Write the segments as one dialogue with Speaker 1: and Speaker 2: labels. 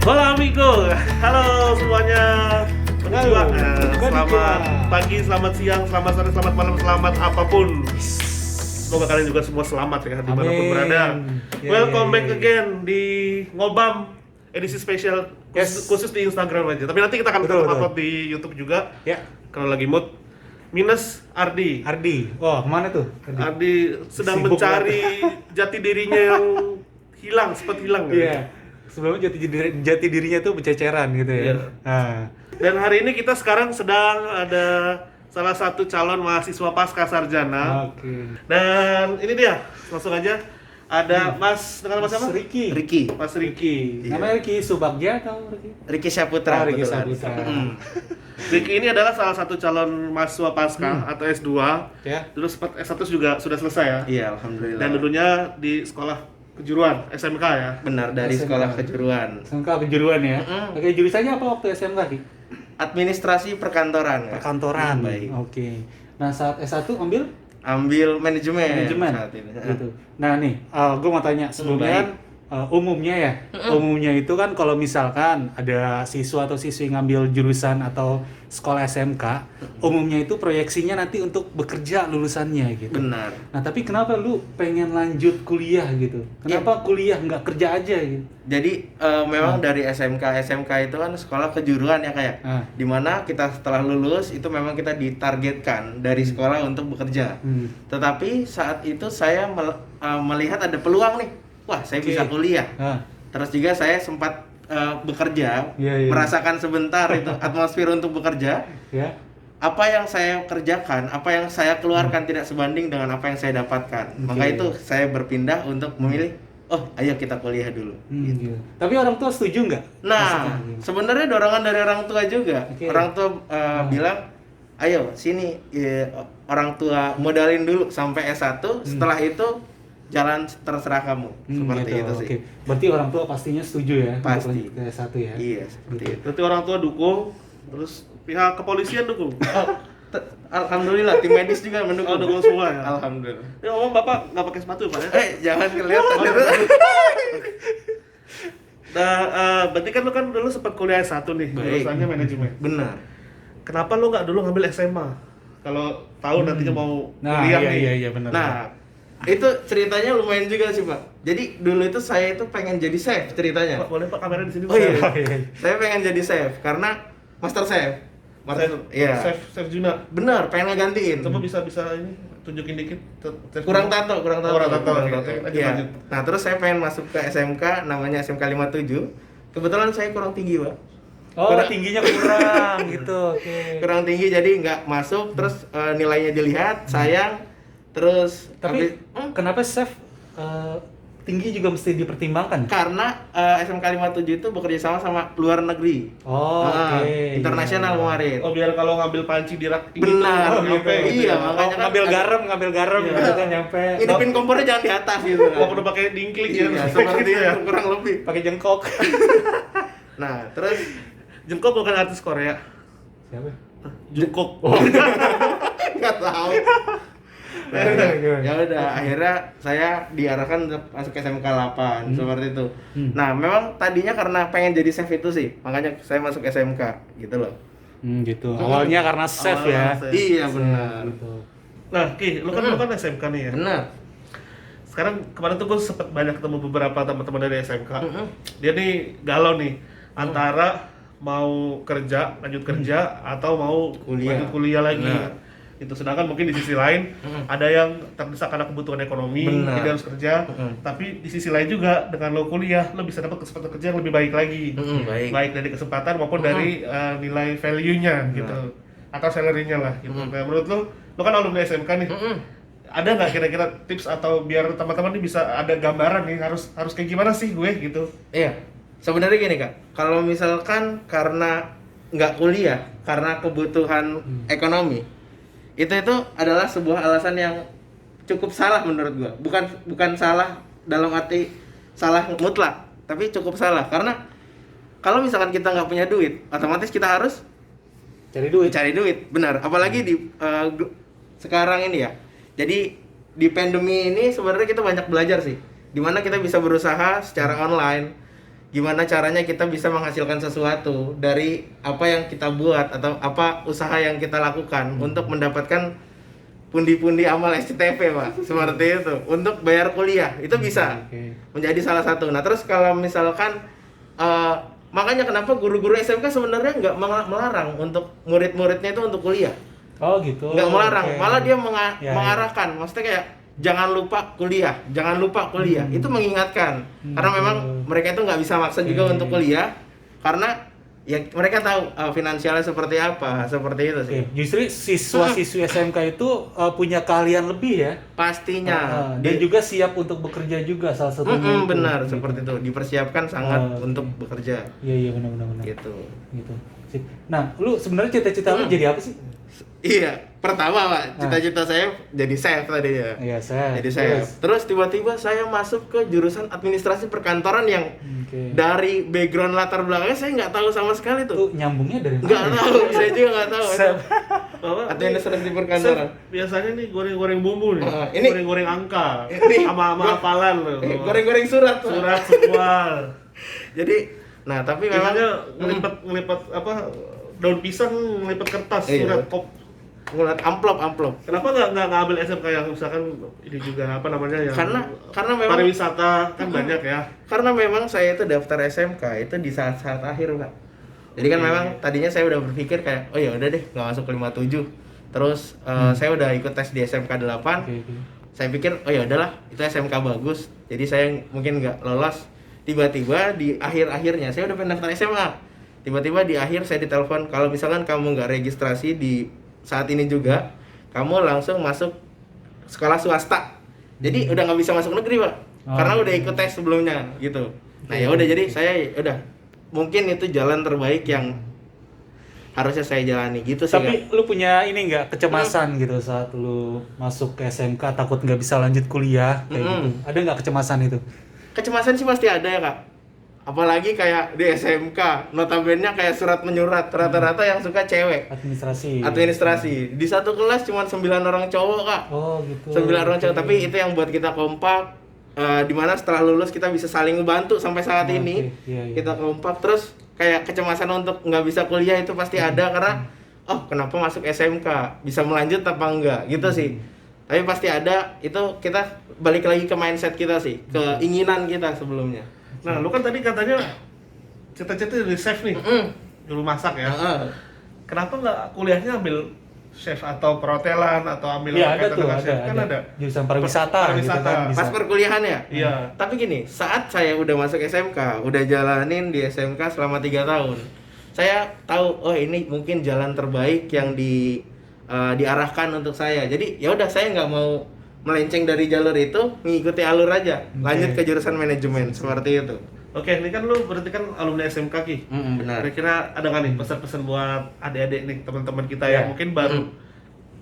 Speaker 1: Hola amigo, halo semuanya. Konnichiwa. Selamat pagi, selamat siang, selamat sore, selamat malam, selamat apapun. Semoga kalian juga semua selamat ya dimanapun berada. Welcome back again di Ngobam edisi spesial khusus di Instagram aja. Tapi nanti kita akan upload di YouTube juga.
Speaker 2: Ya.
Speaker 1: Kalau lagi mood. Minus Ardi.
Speaker 2: Oh, kemana tuh?
Speaker 1: Ardi sedang
Speaker 2: Sibuk
Speaker 1: mencari jati dirinya yang hilang, sempat hilang.
Speaker 2: Iya. Sebelumnya jati dirinya tuh berceceran gitu ya.
Speaker 1: Iya.
Speaker 2: Nah.
Speaker 1: Dan hari ini kita sekarang sedang ada salah satu calon mahasiswa pasca sarjana.
Speaker 2: Oke.
Speaker 1: Dan ini dia, langsung aja ada Mas dengan Mas siapa?
Speaker 2: Ricky.
Speaker 1: Mas Ricky.
Speaker 2: Namanya Ricky Subagja atau Ricky?
Speaker 3: Ricky Syaputra.
Speaker 2: Ricky
Speaker 3: kebetulan.
Speaker 2: Saputra.
Speaker 1: Ricky ini adalah salah satu calon mahasiswa pasca atau S2.
Speaker 2: Ya.
Speaker 1: Dulu sempat S1 juga sudah selesai ya.
Speaker 3: Iya, alhamdulillah.
Speaker 1: Dan dulunya di sekolah kejuruan SMK ya.
Speaker 3: Benar, dari
Speaker 2: SMK.
Speaker 3: sekolah kejuruan.
Speaker 2: SMK kejuruan ya. Oke, jurusannya apa waktu SMK, Ki?
Speaker 3: Administrasi perkantoran. Kak.
Speaker 2: Perkantoran.
Speaker 3: Baik.
Speaker 2: Oke. Nah, saat S1
Speaker 3: Ambil manajemen saat ini.
Speaker 2: Gitu. Nah nih, gue mau tanya sebelumnya umumnya ya, umumnya itu kan kalau misalkan ada siswa atau siswi ngambil jurusan atau sekolah SMK, umumnya itu proyeksinya nanti untuk bekerja lulusannya gitu.
Speaker 3: Benar.
Speaker 2: Nah tapi kenapa lu pengen lanjut kuliah gitu? Kenapa kuliah nggak kerja aja gitu?
Speaker 3: Jadi memang dari SMK itu kan sekolah kejuruan ya kayak. Dimana kita setelah lulus itu memang kita ditargetkan dari sekolah untuk bekerja. Tetapi saat itu saya melihat ada peluang nih. Wah, saya bisa kuliah. Terus juga saya sempat bekerja, merasakan sebentar itu atmosfer untuk bekerja. Apa yang saya kerjakan, apa yang saya keluarkan tidak sebanding dengan apa yang saya dapatkan. Maka itu saya berpindah untuk memilih, oh ayo kita kuliah dulu.
Speaker 2: Gitu. Tapi orang tua setuju nggak?
Speaker 3: Nah, sebenarnya dorongan dari orang tua juga. Orang tua bilang, ayo sini orang tua modalin dulu sampai S1, setelah itu jalan terserah kamu. Seperti
Speaker 2: gitu.
Speaker 3: itu sih.
Speaker 2: Oke. Berarti orang tua pastinya setuju ya
Speaker 3: Pasti.
Speaker 2: untuk lanjut ke S1 ya.
Speaker 3: Iya, seperti itu.
Speaker 1: Berarti orang tua dukung, terus pihak kepolisian dukung.
Speaker 3: Alhamdulillah tim medis juga mendukung.
Speaker 1: Oh, dukung semua ya.
Speaker 3: Alhamdulillah.
Speaker 1: Ya ngomong Bapak nggak pakai sepatu Pak ya?
Speaker 3: Jangan kelihatan gitu.
Speaker 1: Nah, berarti kan lu kan dulu sempat kuliah S1 nih, jurusannya manajemen.
Speaker 3: Benar.
Speaker 1: Kenapa lu nggak dulu ngambil SMA? Kalau tahu nantinya mau kuliah nih.
Speaker 2: Iya benar.
Speaker 3: Nah, itu ceritanya lumayan juga sih Pak. Jadi dulu itu saya itu pengen jadi chef ceritanya.
Speaker 1: Pak, boleh Pak kamera di sini?
Speaker 3: Oh iya. Saya pengen jadi chef karena master chef. Iya.
Speaker 1: Chef Juna.
Speaker 3: Benar, pengen ngegantiin.
Speaker 1: Coba bisa ini tunjukin dikit.
Speaker 3: Kurang tato.
Speaker 1: Lanjut.
Speaker 3: Iya. Nah, terus saya pengen masuk ke SMK namanya SMK 57. Kebetulan saya kurang tinggi, Pak.
Speaker 2: Oh, tingginya kurang gitu. Oke.
Speaker 3: Kurang tinggi jadi nggak masuk, terus nilainya dilihat, sayang. Terus
Speaker 2: Tapi kenapa chef tinggi juga mesti dipertimbangkan?
Speaker 3: karena SMK 57 itu bekerja sama luar negeri.
Speaker 2: Oh, oke.
Speaker 3: Internasional kemarin.
Speaker 1: Oh, biar kalau ngambil panci di rak tinggi
Speaker 3: Benar.
Speaker 1: tuh, nyampe gitu
Speaker 3: Iya,
Speaker 1: ya.
Speaker 3: makanya kan
Speaker 2: ngambil garam gitu kan nyampe.
Speaker 3: Hidupin kompornya jangan di atas gitu.
Speaker 1: Nggak perlu pakai dingklik ya.
Speaker 3: Iya, seperti
Speaker 1: ya.
Speaker 3: itu kurang lebih.
Speaker 2: Pakai jengkok.
Speaker 3: Nah, terus
Speaker 1: Jengkok bukan artis Korea.
Speaker 2: Siapa?
Speaker 1: Jungkook.
Speaker 3: nggak tahu. Nah, ya udah akhirnya saya diarahkan untuk masuk ke SMK 8 seperti itu. Nah, memang tadinya karena pengen jadi chef itu sih, makanya saya masuk SMK gitu loh.
Speaker 2: Gitu. Awalnya karena chef ya.
Speaker 1: Chef.
Speaker 3: Iya benar.
Speaker 2: Gitu.
Speaker 1: Nah, Ki, lu kan SMK nih ya.
Speaker 3: Benar.
Speaker 1: Sekarang kemarin tuh gue sempet banyak ketemu beberapa teman-teman dari SMK. Dia nih galau nih antara mau kerja, lanjut kerja atau mau lanjut kuliah lagi.
Speaker 3: Benar.
Speaker 1: Itu sedangkan mungkin di sisi lain ada yang terdesak karena kebutuhan ekonomi,
Speaker 3: Benar.
Speaker 1: dia harus kerja. Tapi di sisi lain juga dengan lo kuliah, lo bisa dapat kesempatan kerja yang lebih baik lagi. Baik dari kesempatan maupun dari nilai value-nya gitu. Atau salary-nya lah gitu. Nah, menurut lo kan alumni SMK nih. Ada nggak kira-kira tips atau biar teman-teman ini bisa ada gambaran nih harus kayak gimana sih gue gitu?
Speaker 3: Iya. Sebenarnya gini Kak, kalau misalkan karena nggak kuliah, karena kebutuhan ekonomi, itu adalah sebuah alasan yang cukup salah menurut gua. Bukan salah dalam arti salah mutlak, tapi cukup salah karena kalau misalkan kita nggak punya duit, otomatis kita harus
Speaker 2: Cari duit.
Speaker 3: Benar. Apalagi di sekarang ini ya. Jadi di pandemi ini sebenarnya kita banyak belajar sih. Dimana kita bisa berusaha secara online. gimana caranya kita bisa menghasilkan sesuatu dari apa yang kita buat atau apa usaha yang kita lakukan untuk mendapatkan pundi-pundi amal SCTV, Pak. Seperti itu. Untuk bayar kuliah, itu bisa menjadi salah satu. Nah, terus kalau misalkan makanya kenapa guru-guru SMK sebenarnya nggak melarang untuk murid-muridnya itu untuk kuliah.
Speaker 2: Oh gitu.
Speaker 3: Nggak melarang, malah dia mengarahkan. Maksudnya kayak jangan lupa kuliah, jangan lupa kuliah. Itu mengingatkan. Karena memang mereka itu nggak bisa maksa juga untuk kuliah karena ya mereka tahu finansialnya seperti apa, seperti itu sih.
Speaker 2: Justru siswa-siswi SMK itu punya keahlian lebih ya.
Speaker 3: Pastinya.
Speaker 2: Dan juga siap untuk bekerja juga salah satunya.
Speaker 3: Benar, seperti itu. Dipersiapkan sangat untuk bekerja.
Speaker 2: Iya benar.
Speaker 3: Gitu.
Speaker 2: Sip. Nah, lu sebenarnya cita-cita lu jadi apa sih?
Speaker 3: Iya, pertama Pak, cita-cita saya jadi chef tadi ya.
Speaker 2: Iya, chef.
Speaker 3: Jadi chef. Terus tiba-tiba saya masuk ke jurusan administrasi perkantoran yang dari background latar belakangnya saya nggak tahu sama sekali tuh.
Speaker 2: Nyambungnya dari mana?
Speaker 3: Nggak tahu, saya juga nggak tahu.
Speaker 1: Bahwa
Speaker 3: Administrasi perkantoran.
Speaker 1: biasanya nih goreng-goreng bumbu nih.
Speaker 3: Ini
Speaker 1: goreng-goreng angka
Speaker 3: ini
Speaker 1: sama hafalan loh.
Speaker 3: goreng-goreng surat. Pak.
Speaker 1: Surat semua.
Speaker 3: Jadi, nah tapi memang
Speaker 1: Biasanya ngelipat apa daun pisang, ngelipat kertas,
Speaker 3: Iya.
Speaker 1: surat kop.
Speaker 3: ngeliat amplop.
Speaker 1: Kenapa nggak ngambil SMK yang misalkan ini juga apa namanya yang
Speaker 3: Karena memang
Speaker 1: pariwisata kan banyak ya.
Speaker 3: Karena memang saya itu daftar SMK itu di saat-saat akhir, Pak. Jadi kan memang tadinya saya udah berpikir kayak, oh ya udah deh, nggak masuk ke 57. Terus saya udah ikut tes di SMK 8. Saya pikir, oh ya udahlah, itu SMK bagus. Jadi saya mungkin nggak lolos. Tiba-tiba di akhir-akhirnya saya udah pengen daftar SMA. Tiba-tiba di akhir saya ditelepon, kalau misalkan kamu nggak registrasi di saat ini juga, kamu langsung masuk sekolah swasta. Jadi udah nggak bisa masuk negeri, Pak. Karena udah ikut tes sebelumnya gitu. Nah, ya udah jadi saya udah mungkin itu jalan terbaik yang harusnya saya jalani gitu sih.
Speaker 2: Tapi lu punya ini nggak kecemasan gitu saat lu masuk ke SMK takut nggak bisa lanjut kuliah kayak gitu? Ada nggak kecemasan itu?
Speaker 3: Kecemasan sih pasti ada ya, Kak. Apalagi kayak di SMK, notabene kayak surat menyurat, rata-rata yang suka cewek. Administrasi. Di satu kelas cuma 9 orang cowok, Kak.
Speaker 2: Oh, gitu.
Speaker 3: 9 orang cowok, tapi itu yang buat kita kompak. Di mana setelah lulus kita bisa saling ngebantu sampai saat ini. Kita kompak, terus kayak kecemasan untuk nggak bisa kuliah itu pasti ada karena kenapa masuk SMK? Bisa melanjut apa enggak? Gitu sih. Tapi pasti ada, itu kita balik lagi ke mindset kita sih, keinginan kita sebelumnya.
Speaker 1: Nah, lu kan tadi katanya cita-cita jadi chef nih. Dulu masak ya. Kenapa nggak kuliahnya ambil chef atau perhotelan atau ambil
Speaker 2: ada tuh,
Speaker 1: chef? Kan ada.
Speaker 2: Jurusan pariwisata gitu kan.
Speaker 3: Pas perkuliahan ya?
Speaker 1: Iya.
Speaker 3: Tapi gini, saat saya udah masuk SMK, udah jalanin di SMK selama 3 tahun. Saya tahu, ini mungkin jalan terbaik yang diarahkan untuk saya. Jadi ya udah, saya nggak mau melenceng dari jalur itu, mengikuti alur aja, lanjut ke jurusan manajemen seperti itu.
Speaker 1: Oke, ini kan lu berarti kan alumni SMK Ki.
Speaker 3: Benar.
Speaker 1: Kira-kira ada nggak nih pesan-pesan buat adik-adik nih, teman-teman kita yang mungkin baru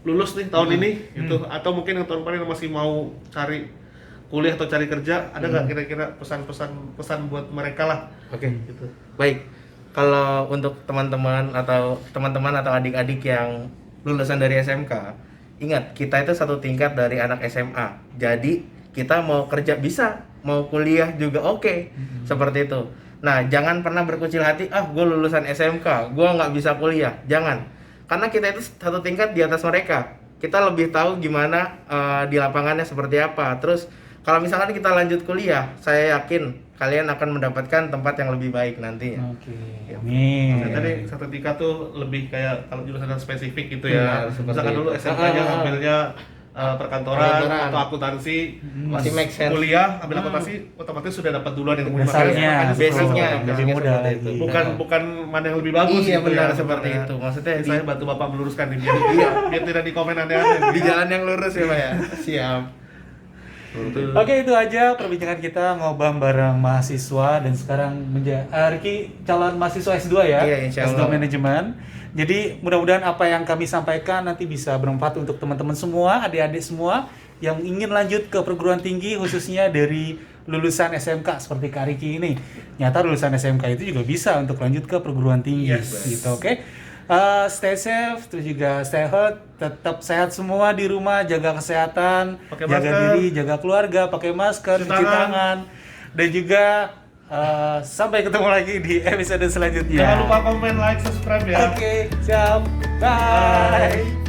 Speaker 1: lulus nih tahun ini gitu, atau mungkin yang tahun kemarin masih mau cari kuliah atau cari kerja, ada nggak kira-kira pesan buat mereka lah?
Speaker 3: Oke.
Speaker 1: Gitu.
Speaker 3: Baik. Kalau untuk teman-teman atau adik-adik yang lulusan dari SMK, ingat, kita itu satu tingkat dari anak SMA. Jadi kita mau kerja bisa, mau kuliah juga oke. Seperti itu. Nah, jangan pernah berkecil hati, gue lulusan SMK, gue nggak bisa kuliah. Jangan. Karena kita itu satu tingkat di atas mereka. Kita lebih tahu gimana di lapangannya seperti apa. Terus kalau misalkan kita lanjut kuliah, saya yakin kalian akan mendapatkan tempat yang lebih baik nantinya.
Speaker 2: Oke. Amin.
Speaker 1: Nah, tadi satu tingkat tuh lebih kayak kalau jurusan yang spesifik gitu ya. Misalkan dulu
Speaker 3: itu.
Speaker 1: SMK-nya ngambilnya perkantoran atau akuntansi,
Speaker 3: masih make sense.
Speaker 1: kuliah ambil akuntansi, otomatis sudah dapat duluan yang
Speaker 2: Dasarnya,
Speaker 3: basicnya
Speaker 2: lebih mudah
Speaker 3: seperti
Speaker 2: lagi.
Speaker 3: itu.
Speaker 1: bukan mana yang lebih bagus.
Speaker 3: Iya,
Speaker 1: gitu
Speaker 3: benar
Speaker 1: ya,
Speaker 3: seperti
Speaker 1: sebenarnya.
Speaker 3: itu. Maksudnya
Speaker 1: Jadi saya bantu Bapak meluruskan nih biar tidak di komen aneh-aneh.
Speaker 3: di jalan yang lurus ya, Pak ya. Siap.
Speaker 2: Oke, itu aja perbincangan kita ngobrol bareng mahasiswa dan sekarang Riki calon mahasiswa S2 ya.
Speaker 3: Iya, insya
Speaker 2: S2
Speaker 3: Allah.
Speaker 2: manajemen. Jadi mudah-mudahan apa yang kami sampaikan nanti bisa bermanfaat untuk teman-teman semua, adik-adik semua yang ingin lanjut ke perguruan tinggi khususnya dari lulusan SMK seperti Kak Riki ini. Nyata lulusan SMK itu juga bisa untuk lanjut ke perguruan tinggi gitu, oke? Stay safe, terus juga stay healthy, tetap sehat semua di rumah, jaga kesehatan,
Speaker 1: Pakai
Speaker 2: jaga
Speaker 1: masker,
Speaker 2: diri, jaga keluarga, pakai masker, cuci tangan, dan juga Sampai ketemu lagi di episode selanjutnya.
Speaker 1: Jangan lupa komen, like, subscribe ya.
Speaker 2: Oke, siap. Bye.